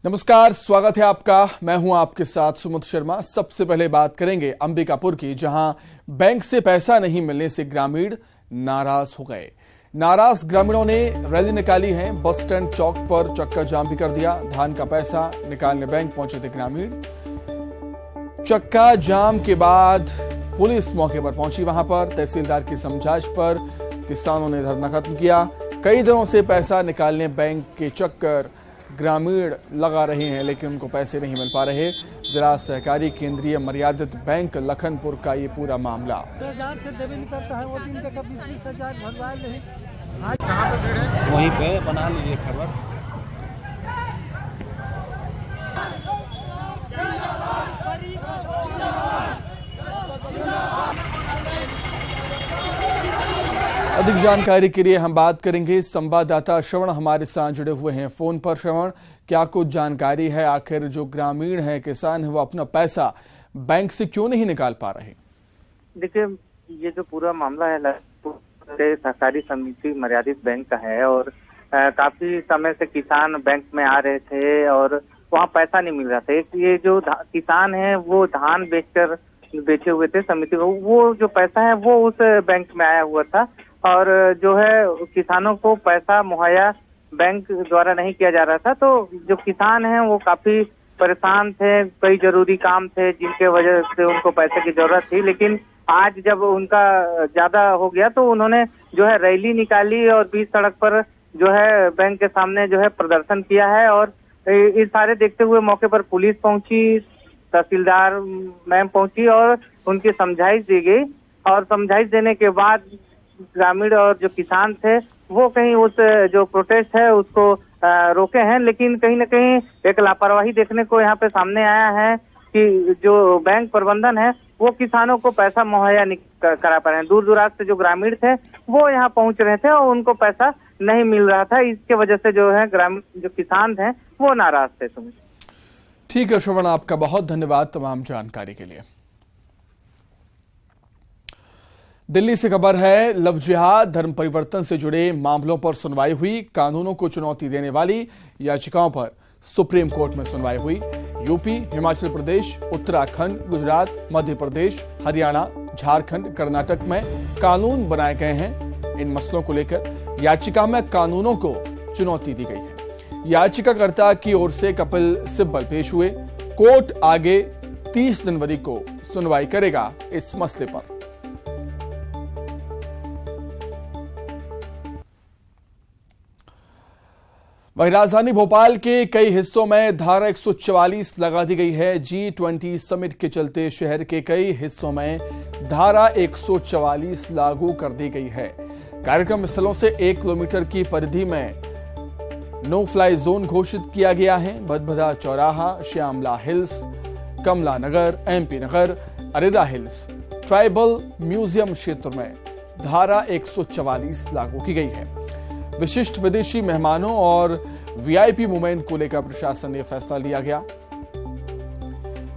नमस्कार, स्वागत है आपका। मैं हूं आपके साथ सुमित शर्मा। सबसे पहले बात करेंगे अंबिकापुर की, जहां बैंक से पैसा नहीं मिलने से ग्रामीण नाराज हो गए। नाराज ग्रामीणों ने रैली निकाली है। बस स्टैंड चौक पर चक्का जाम भी कर दिया। धान का पैसा निकालने बैंक पहुंचे थे ग्रामीण। चक्का जाम के बाद पुलिस मौके पर पहुंची। वहां पर तहसीलदार की समझाइश पर किसानों ने धरना खत्म किया। कई दिनों से पैसा निकालने बैंक के चक्कर ग्रामीण लगा रहे हैं, लेकिन उनको पैसे नहीं मिल पा रहे। जिला सहकारी केंद्रीय मर्यादित बैंक लखनपुर का ये पूरा मामला। वहीं पे बना लीजिए खबर। अधिक जानकारी के लिए हम बात करेंगे संवाददाता श्रवण हमारे साथ जुड़े हुए हैं फोन पर। श्रवण, क्या कुछ जानकारी है? आखिर जो ग्रामीण है, किसान है, वो अपना पैसा बैंक से क्यों नहीं निकाल पा रहे? देखिए, ये जो पूरा मामला है सहकारी समिति मर्यादित बैंक का है और काफी समय से किसान बैंक में आ रहे थे और वहाँ पैसा नहीं मिल रहा था। ये जो किसान है वो धान बेचे हुए थे समिति को, वो जो पैसा है वो उस बैंक में आया हुआ था और जो है किसानों को पैसा मुहैया बैंक द्वारा नहीं किया जा रहा था। तो जो किसान हैं वो काफी परेशान थे, कई जरूरी काम थे जिनके वजह से उनको पैसे की जरूरत थी। लेकिन आज जब उनका ज्यादा हो गया तो उन्होंने जो है रैली निकाली और बीच सड़क पर जो है बैंक के सामने जो है प्रदर्शन किया है। और इस सारे देखते हुए मौके पर पुलिस पहुंची, तहसीलदार मैम पहुंची और उनकी समझाइश दी गई। और समझाइश देने के बाद ग्रामीण और जो किसान थे वो कहीं उस जो प्रोटेस्ट है उसको रोके हैं। लेकिन कहीं न कहीं एक लापरवाही देखने को यहाँ पे सामने आया है कि जो बैंक प्रबंधन है वो किसानों को पैसा मुहैया नहीं करा पा रहे हैं। दूर दराज से जो ग्रामीण थे वो यहाँ पहुंच रहे थे और उनको पैसा नहीं मिल रहा था। इसके वजह से जो है ग्रामीण जो किसान थे वो नाराज थे। तुम्हें ठीक है श्रवण, आपका बहुत धन्यवाद तमाम जानकारी के लिए। दिल्ली से खबर है, लव जिहाद धर्म परिवर्तन से जुड़े मामलों पर सुनवाई हुई। कानूनों को चुनौती देने वाली याचिकाओं पर सुप्रीम कोर्ट में सुनवाई हुई। यूपी, हिमाचल प्रदेश, उत्तराखंड, गुजरात, मध्य प्रदेश, हरियाणा, झारखंड, कर्नाटक में कानून बनाए गए हैं। इन मसलों को लेकर याचिका में कानूनों को चुनौती दी गई है। याचिकाकर्ता की ओर से कपिल सिब्बल पेश हुए। कोर्ट आगे 30 जनवरी को सुनवाई करेगा इस मसले पर। वहीं राजधानी भोपाल के कई हिस्सों में धारा 144 लगा दी गई है। G20 समिट के चलते शहर के कई हिस्सों में धारा 144 लागू कर दी गई है। कार्यक्रम स्थलों से 1 किलोमीटर की परिधि में नो फ्लाई जोन घोषित किया गया है। भदभदा चौराहा, श्यामला हिल्स, कमला नगर, MP नगर, अरेरा हिल्स, ट्राइबल म्यूजियम क्षेत्र में धारा 144 लागू की गई है। विशिष्ट विदेशी मेहमानों और VIP मूवमेंट को लेकर प्रशासन ने फैसला लिया गया।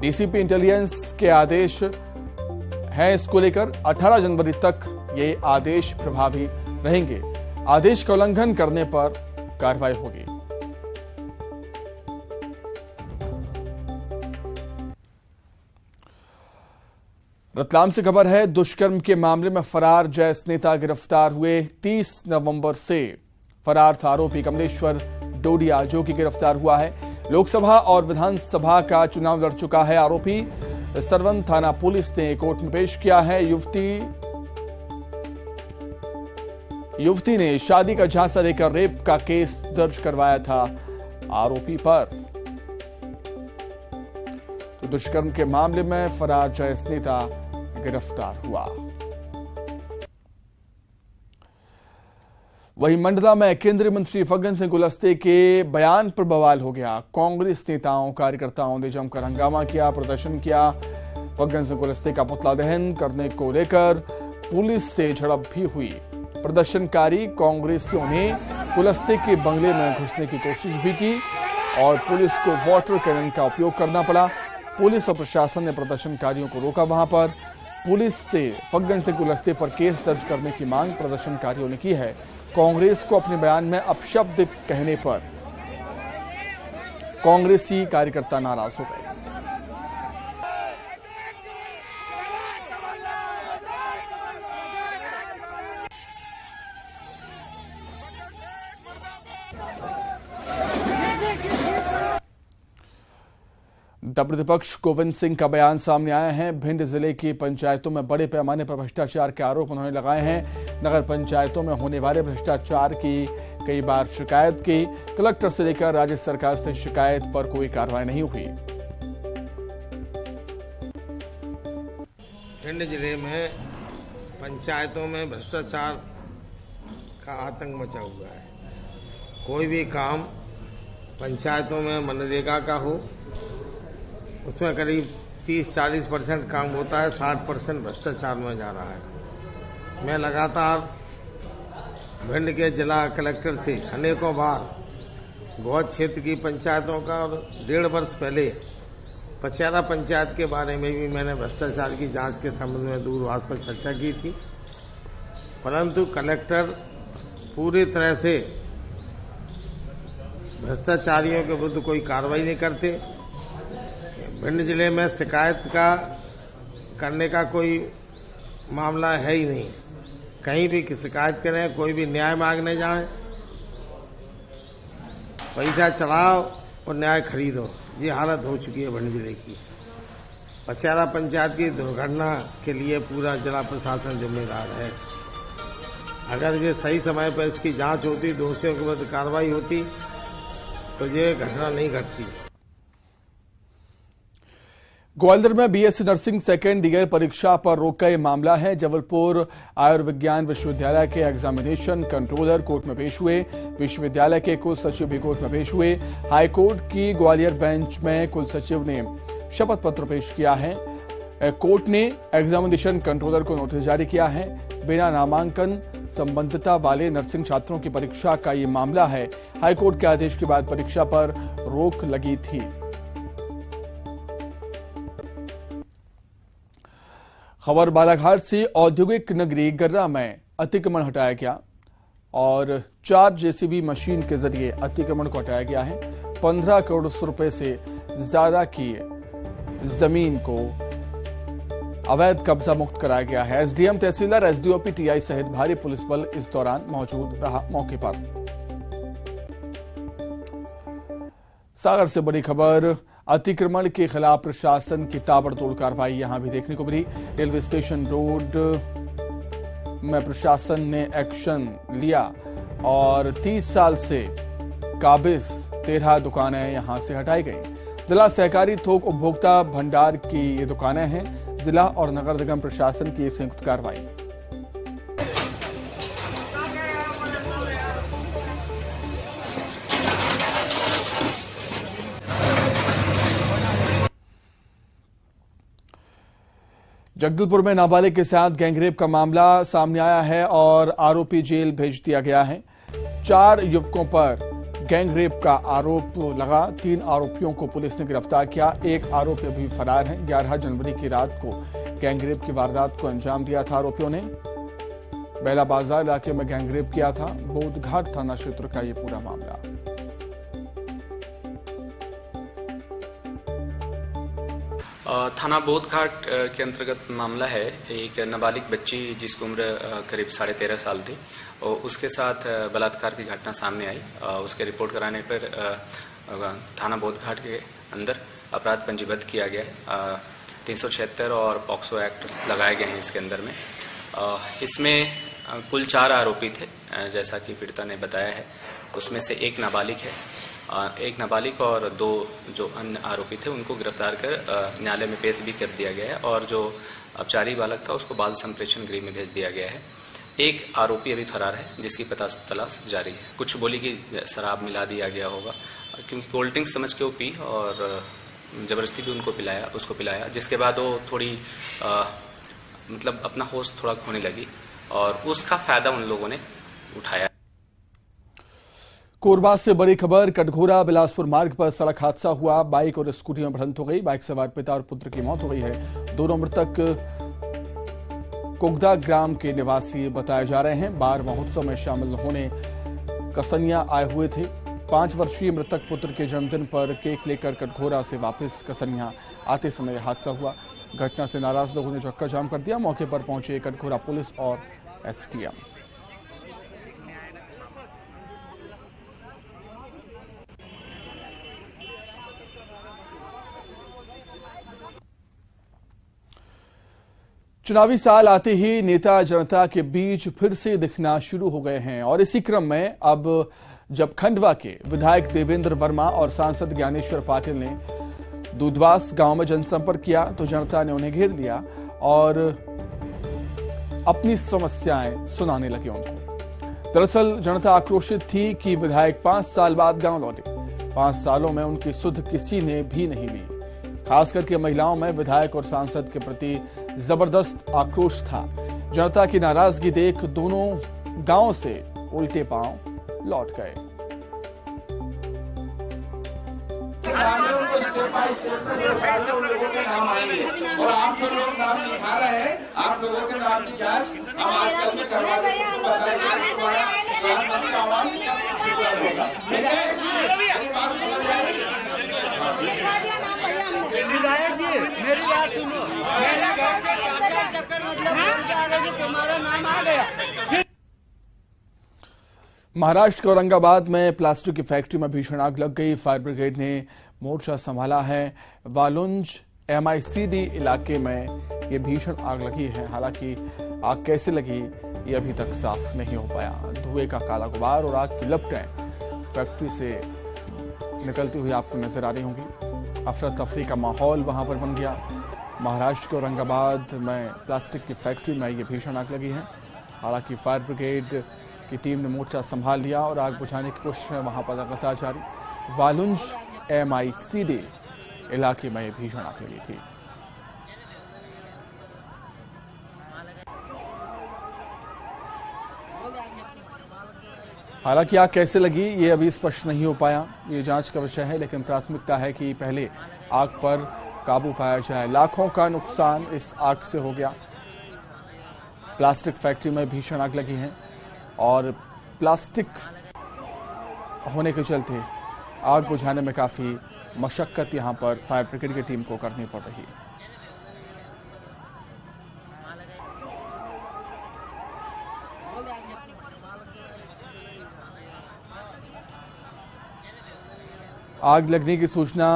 DCP इंटेलिजेंस के आदेश हैं इसको लेकर। 18 जनवरी तक ये आदेश प्रभावी रहेंगे। आदेश का उल्लंघन करने पर कार्रवाई होगी। रतलाम से खबर है, दुष्कर्म के मामले में फरार जैस नेता गिरफ्तार हुए। 30 नवंबर से फरार था आरोपी कमलेश्वर डोडिया, जो कि गिरफ्तार हुआ है। लोकसभा और विधानसभा का चुनाव लड़ चुका है आरोपी। सरवन थाना पुलिस ने कोर्ट में पेश किया है। युवती ने शादी का झांसा देकर रेप का केस दर्ज करवाया था आरोपी पर। तो दुष्कर्म के मामले में फरार जैस नेता गिरफ्तार हुआ। वहीं मंडला में केंद्रीय मंत्री फग्गन सिंह कुलस्ते के बयान पर बवाल हो गया। कांग्रेस नेताओं कार्यकर्ताओं ने जमकर हंगामा किया, प्रदर्शन किया। फग्गन सिंह कुलस्ते का पुतला दहन करने को लेकर पुलिस से झड़प भी हुई। प्रदर्शनकारी कांग्रेसियों ने कुलस्ते के बंगले में घुसने की कोशिश भी की और पुलिस को वाटर कैनन का उपयोग करना पड़ा। पुलिस और प्रशासन ने प्रदर्शनकारियों को रोका। वहां पर पुलिस से फग्गन सिंह कुलस्ते पर केस दर्ज करने की मांग प्रदर्शनकारियों ने की है। कांग्रेस को अपने बयान में अपशब्द कहने पर कांग्रेसी कार्यकर्ता नाराज हो गए। प्रतिपक्ष गोविंद सिंह का बयान सामने आया है। भिंड जिले की पंचायतों में बड़े पैमाने पर भ्रष्टाचार के आरोप उन्होंने लगाए हैं। नगर पंचायतों में होने वाले भ्रष्टाचार की कई बार शिकायत की। कलेक्टर से लेकर राज्य सरकार से शिकायत पर कोई कार्रवाई नहीं हुई। भिंड जिले में पंचायतों में भ्रष्टाचार का आतंक मचा हुआ है। कोई भी काम पंचायतों में मनरेगा का हो, उसमें करीब 30-40% काम होता है, 60% भ्रष्टाचार में जा रहा है। मैं लगातार भिंड के जिला कलेक्टर से अनेकों बार गौद क्षेत्र की पंचायतों का और 1.5 वर्ष पहले पचैरा पंचायत के बारे में भी मैंने भ्रष्टाचार की जांच के संबंध में दूरभाष पर चर्चा की थी, परंतु कलेक्टर पूरी तरह से भ्रष्टाचारियों के विरुद्ध कोई कार्रवाई नहीं करते। भिंड जिले में शिकायत का करने का कोई मामला है ही नहीं। कहीं भी शिकायत करें, कोई भी न्याय मांगने जाए, पैसा चढ़ाओ और न्याय खरीदो, ये हालत हो चुकी है भिंड जिले की। पचैरा पंचायत की दुर्घटना के लिए पूरा जिला प्रशासन जिम्मेदार है। अगर ये सही समय पर इसकी जांच होती, दोषियों के विरुद्ध कार्रवाई होती, तो ये घटना नहीं घटती। ग्वालियर में बीएससी नर्सिंग सेकेंड ईयर परीक्षा पर रोक का ये मामला है। जबलपुर आयुर्विज्ञान विश्वविद्यालय के एग्जामिनेशन कंट्रोलर कोर्ट में पेश हुए। विश्वविद्यालय के कुल सचिव भी कोर्ट में पेश हुए। हाईकोर्ट की ग्वालियर बेंच में कुल सचिव ने शपथ पत्र पेश किया है। कोर्ट ने एग्जामिनेशन कंट्रोलर को नोटिस जारी किया है। बिना नामांकन संबंधितता वाले नर्सिंग छात्रों की परीक्षा का ये मामला है। हाईकोर्ट के आदेश के बाद परीक्षा पर रोक लगी थी। खबर बालाघाट से औद्योगिक नगरी गर्रा में अतिक्रमण हटाया गया और 4 जेसीबी मशीन के जरिए अतिक्रमण को हटाया गया है। 15 करोड़ रुपए से ज्यादा की जमीन को अवैध कब्जा मुक्त कराया गया है। एसडीएम, तहसीलदार, एसडीओपी, टीआई सहित भारी पुलिस बल इस दौरान मौजूद रहा मौके पर। सागर से बड़ी खबर, अतिक्रमण के खिलाफ प्रशासन की ताबड़तोड़ कार्रवाई यहां भी देखने को मिली। रेलवे स्टेशन रोड में प्रशासन ने एक्शन लिया और 30 साल से काबिज 13 दुकानें यहां से हटाई गई। जिला सहकारी थोक उपभोक्ता भंडार की ये दुकानें हैं। जिला और नगर निगम प्रशासन की संयुक्त कार्रवाई। जगदलपुर में नाबालिग के साथ गैंगरेप का मामला सामने आया है और आरोपी जेल भेज दिया गया है। 4 युवकों पर गैंगरेप का आरोप लगा। 3 आरोपियों को पुलिस ने गिरफ्तार किया। 1 आरोपी अभी फरार है। 11 जनवरी की रात को गैंगरेप की वारदात को अंजाम दिया था आरोपियों ने। बेला बाजार इलाके में गैंगरेप किया था। बोधघाट थाना क्षेत्र का यह पूरा मामला। थाना बोधघाट के अंतर्गत मामला है। एक नाबालिग बच्ची जिसकी उम्र करीब 13.5 साल थी और उसके साथ बलात्कार की घटना सामने आई। उसके रिपोर्ट कराने पर थाना बोधघाट के अंदर अपराध पंजीबद्ध किया गया है। 376 और पॉक्सो एक्ट लगाए गए हैं इसके अंदर में। इसमें कुल 4 आरोपी थे जैसा कि पीड़िता ने बताया है। उसमें से एक नाबालिग है। एक नाबालिग और 2 जो अन्य आरोपी थे उनको गिरफ्तार कर न्यायालय में पेश भी कर दिया गया है और जो अपचारी बालक था उसको बाल संप्रेषण गृह में भेज दिया गया है। एक आरोपी अभी फरार है जिसकी तलाश जारी है। कुछ बोली कि शराब मिला दिया गया होगा क्योंकि कोल्ड ड्रिंक समझ के वो पी और जबरदस्ती भी उसको पिलाया जिसके बाद वो थोड़ी मतलब अपना होश थोड़ा खोने लगी और उसका फायदा उन लोगों ने उठाया। कोरबा से बड़ी खबर, कटघोरा बिलासपुर मार्ग पर सड़क हादसा हुआ। बाइक और स्कूटी में भिड़ंत हो गई। बाइक सवार पिता और पुत्र की मौत हो गई है। दोनों मृतक कुगदा ग्राम के निवासी बताए जा रहे हैं। बार महोत्सव में शामिल होने कसनिया आए हुए थे। 5 वर्षीय मृतक पुत्र के जन्मदिन पर केक लेकर कटघोरा से वापस कसनिया आते समय हादसा हुआ। घटना से नाराज लोगों ने चक्का जाम कर दिया। मौके पर पहुंचे कटघोरा पुलिस और एसटीएम। चुनावी साल आते ही नेता जनता के बीच फिर से दिखना शुरू हो गए हैं और इसी क्रम में अब जब खंडवा के विधायक देवेंद्र वर्मा और सांसद ज्ञानेश्वर पाटिल ने दूधवास गांव में जनसंपर्क किया तो जनता ने उन्हें घेर लिया और अपनी समस्याएं सुनाने लगे उनको। दरअसल जनता आक्रोशित थी कि विधायक 5 साल बाद गांव लौटे। 5 सालों में उनकी सुध किसी ने भी नहीं ली। खास करके महिलाओं में विधायक और सांसद के प्रति जबरदस्त आक्रोश था। जनता की नाराजगी देख दोनों गांव से उल्टे पांव लौट गए। नाम आएंगे और आप जो लोग नाम लिखा रहे हैं, आप लोगों के नाम की जांच हम आजकल में करवा देंगे। विधायक जी मेरी बात सुनो, मेरे घर के चक्कर मतलब तुम्हारा नाम आ गया। महाराष्ट्र के औरंगाबाद में प्लास्टिक की फैक्ट्री में भीषण आग लग गई। फायर ब्रिगेड ने मोर्चा संभाला है। वालुंज MICD इलाके में ये भीषण आग लगी है। हालांकि आग कैसे लगी ये अभी तक साफ नहीं हो पाया। धुएं का काला गुबार और आग की लपटें फैक्ट्री से निकलती हुई आपको नजर आ रही होंगी। अफरा तफरी का माहौल वहां पर बन गया। महाराष्ट्र के औरंगाबाद में प्लास्टिक की फैक्ट्री में ये भीषण आग लगी है। हालांकि फायर ब्रिगेड की टीम ने मोर्चा संभाल लिया और आग बुझाने की कोशिश वहां पर लगातार जारी। वालुंज MICD इलाके में भीषण आग लगी थी। हालांकि आग कैसे लगी ये अभी स्पष्ट नहीं हो पाया। ये जांच का विषय है, लेकिन प्राथमिकता है कि पहले आग पर काबू पाया जाए। लाखों का नुकसान इस आग से हो गया। प्लास्टिक फैक्ट्री में भीषण आग लगी है और प्लास्टिक होने के चलते आग बुझाने में काफी मशक्कत यहां पर फायर ब्रिगेड की टीम को करनी पड़ रही है। आग लगने की सूचना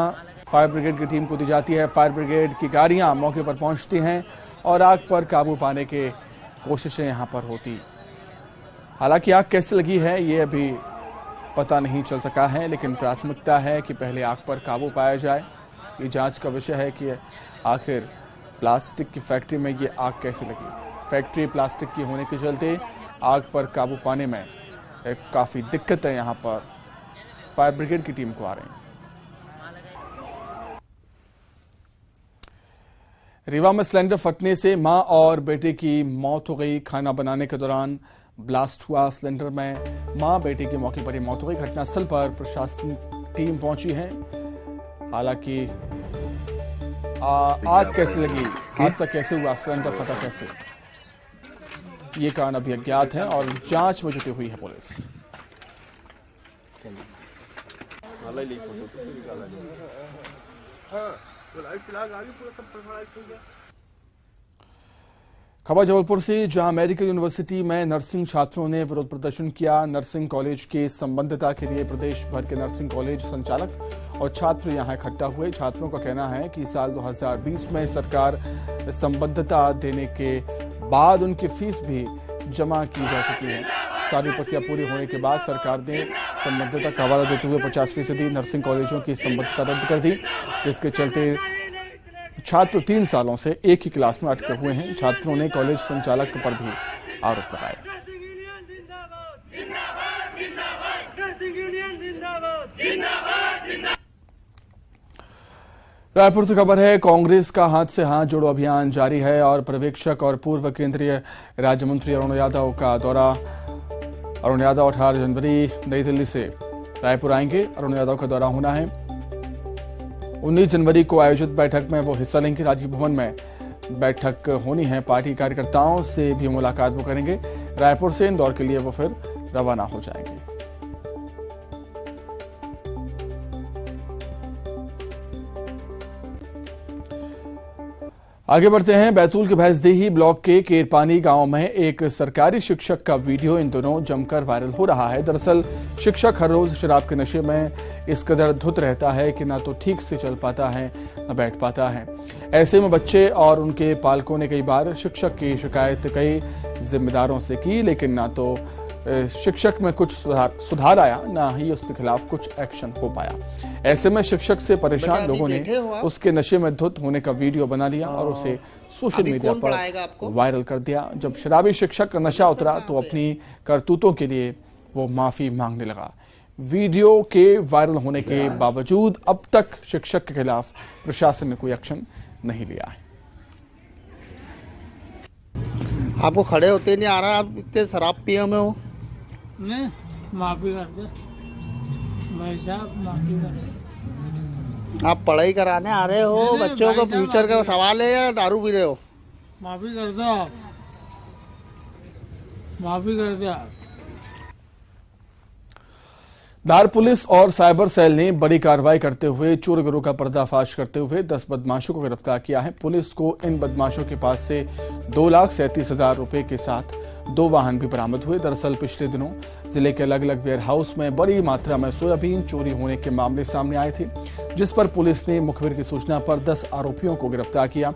फायर ब्रिगेड की टीम को दी जाती है। फायर ब्रिगेड की गाड़ियां मौके पर पहुंचती हैं और आग पर काबू पाने के कोशिशें यहां पर होती। हालांकि आग कैसे लगी है ये अभी पता नहीं चल सका है, लेकिन प्राथमिकता है कि पहले आग पर काबू पाया जाए। ये जांच का विषय है कि आखिर प्लास्टिक की फैक्ट्री में ये आग कैसे लगी। फैक्ट्री प्लास्टिक की होने के चलते आग पर काबू पाने में काफ़ी दिक्कतें यहाँ पर फायर ब्रिगेड की टीम को आ रही हैं। रीवा में सिलेंडर फटने से मां और बेटे की मौत हो गई। खाना बनाने के दौरान ब्लास्ट हुआ। सिलेंडर में मां बेटे की मौके पर ही मौत हो गई। घटनास्थल पर प्रशासन टीम पहुंची है। हालांकि आग कैसे लगी, हादसा कैसे हुआ, सिलेंडर फटा कैसे, ये कारण अभी अज्ञात है और जांच में जुटी हुई है पुलिस। खबर जबलपुर से, जहां मेडिकल यूनिवर्सिटी में नर्सिंग छात्रों ने विरोध प्रदर्शन किया। नर्सिंग कॉलेज के संबद्धता के लिए प्रदेश भर के नर्सिंग कॉलेज संचालक और छात्र यहां इकट्ठा हुए। छात्रों का कहना है कि साल 2020 में सरकार संबद्धता देने के बाद उनकी फीस भी जमा की जा चुकी है। सारी प्रक्रिया पूरी होने के बाद सरकार ने संबद्धता का हवाला देते हुए 50% नर्सिंग कॉलेजों की संबद्धता रद्द कर दी, जिसके चलते छात्र 3 सालों से एक ही क्लास में अटके हुए हैं। छात्रों ने कॉलेज संचालक पर भी आरोप लगाए। रायपुर से खबर है, कांग्रेस का हाथ से हाथ जोड़ो अभियान जारी है और पर्यवेक्षक और पूर्व केंद्रीय राज्य मंत्री अरुण यादव का दौरा। अरुण यादव 18 जनवरी नई दिल्ली से रायपुर आएंगे। अरुण यादव का दौरा होना है। 19 जनवरी को आयोजित बैठक में वो हिस्सा लेंगे। राजीव भवन में बैठक होनी है। पार्टी कार्यकर्ताओं से भी मुलाकात वो करेंगे। रायपुर से इंदौर के लिए वो फिर रवाना हो जाएंगे। आगे बढ़ते हैं। बैतूल के भैंसदेही ब्लॉक के केरपानी गांव में एक सरकारी शिक्षक का वीडियो इन दिनों जमकर वायरल हो रहा है। दरअसल शिक्षक हर रोज शराब के नशे में इस कदर धुत रहता है कि ना तो ठीक से चल पाता है न बैठ पाता है। ऐसे में बच्चे और उनके पालकों ने कई बार शिक्षक की शिकायत कई जिम्मेदारों से की, लेकिन ना तो शिक्षक में कुछ सुधार आया, ना ही उसके खिलाफ कुछ एक्शन हो पाया। ऐसे में शिक्षक से परेशान लोगों ने उसके नशे में धुत होने का वीडियो बना लिया और उसे सोशल मीडिया पर वायरल कर दिया। जब शराबी शिक्षक का नशा उतरा तो अपनी करतूतों के लिए वो माफी मांगने लगा। वीडियो के वायरल होने के बावजूद अब तक शिक्षक के खिलाफ प्रशासन ने कोई एक्शन नहीं लिया है। आपको खड़े होते नहीं आ रहा, आप इतने शराब पिए में हो। नहीं, माफी कर दे भाई साहब, माफी कर दे। आप पढ़ाई कराने आ रहे हो, बच्चों का फ्यूचर का सवाल है या दारू पी रहे हो? माफी कर दो आप, माफी कर दे आप। धार पुलिस और साइबर सेल ने बड़ी कार्रवाई करते हुए चोर गिरोह का पर्दाफाश करते हुए 10 बदमाशों को गिरफ्तार किया है। पुलिस को इन बदमाशों के पास से 2,37,000 रुपए के साथ 2 वाहन भी बरामद हुए। दरअसल पिछले दिनों जिले के अलग अलग वेयर हाउस में बड़ी मात्रा में सोयाबीन चोरी होने के मामले सामने आए थे, जिस पर पुलिस ने मुखबिर की सूचना पर 10 आरोपियों को गिरफ्तार किया।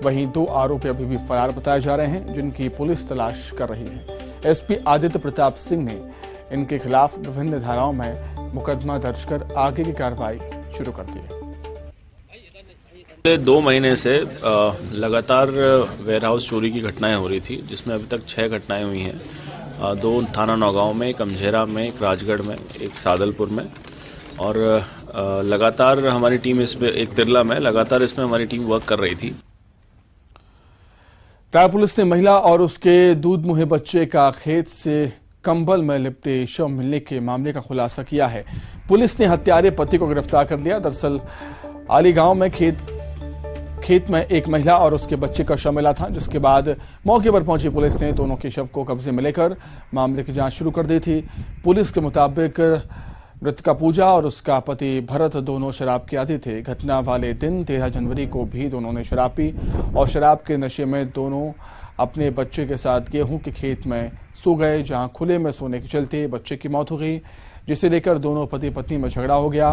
वहीं 2 आरोपी अभी भी फरार बताए जा रहे हैं, जिनकी पुलिस तलाश कर रही है। एसपी आदित्य प्रताप सिंह ने इनके खिलाफ विभिन्न धाराओं में मुकदमा दर्ज कर आगे की कार्रवाई शुरू कर दी है। 2 महीने से लगातार वेयरहाउस चोरी की घटनाएं हो रही थी, जिसमें अभी तक 6 घटनाएं हुई हैं। 2 थाना नौगांव में, एक अमझेरा में, एक राजगढ़ में, एक सादलपुर में। और लगातार हमारी टीम इसमें, एक तिरला में, लगातार इसमें हमारी टीम वर्क कर रही थी। धार पुलिस ने महिला और उसके दूध मुहे बच्चे का खेत से कंबल में लिपटे शव मिलने के मामले का खुलासा किया है। पुलिस ने हत्यारे पति को गिरफ्तार कर लिया। दरअसल आली गांव में खेत में एक महिला और उसके बच्चे का शव मिला था, जिसके बाद मौके पर पहुंची पुलिस ने दोनों के शव को कब्जे में लेकर मामले की जांच शुरू कर दी थी। पुलिस के मुताबिक मृतका पूजा और उसका पति भरत दोनों शराब के आदी थे। घटना वाले दिन 13 जनवरी को भी दोनों ने शराब पी और शराब के नशे में दोनों अपने बच्चे के साथ गेहूं के खेत में सो गए, जहां खुले में सोने के चलते बच्चे की मौत हो गई, जिसे लेकर दोनों पति पत्नी में झगड़ा हो गया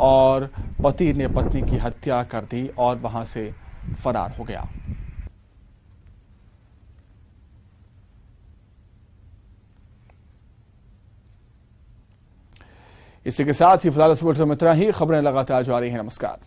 और पति ने पत्नी की हत्या कर दी और वहां से फरार हो गया। इसी के साथ ही फिलहाल इस बुलेटिन में इतना ही। खबरें लगातार जारी हैं। नमस्कार।